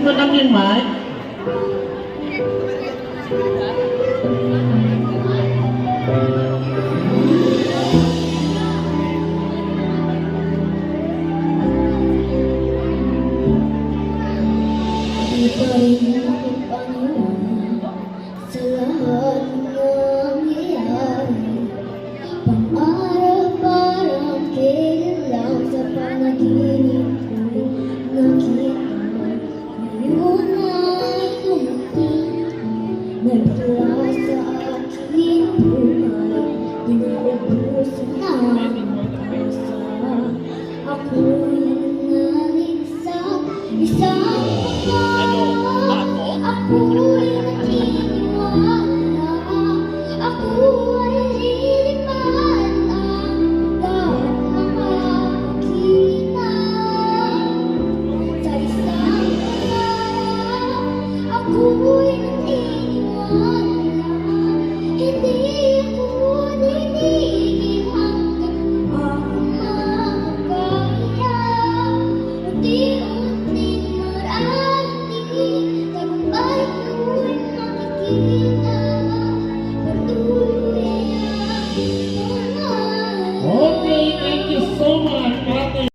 ko lang yung mic. Ika'y nakapaniwala sa lahat ng nangyayari. Pang-araw parang kailan lang sa panaginip ko'y nakita. Ngayon ay dumating, nagtula sa aking buhay. Di na ubusin ng pag-asa. Ako'y nanalig sa isang ako'y nagtitiwala, ako'y liliman ang lahat ng makikita. Sa isang pangarap, ako'y nagtitiwala, hindi ako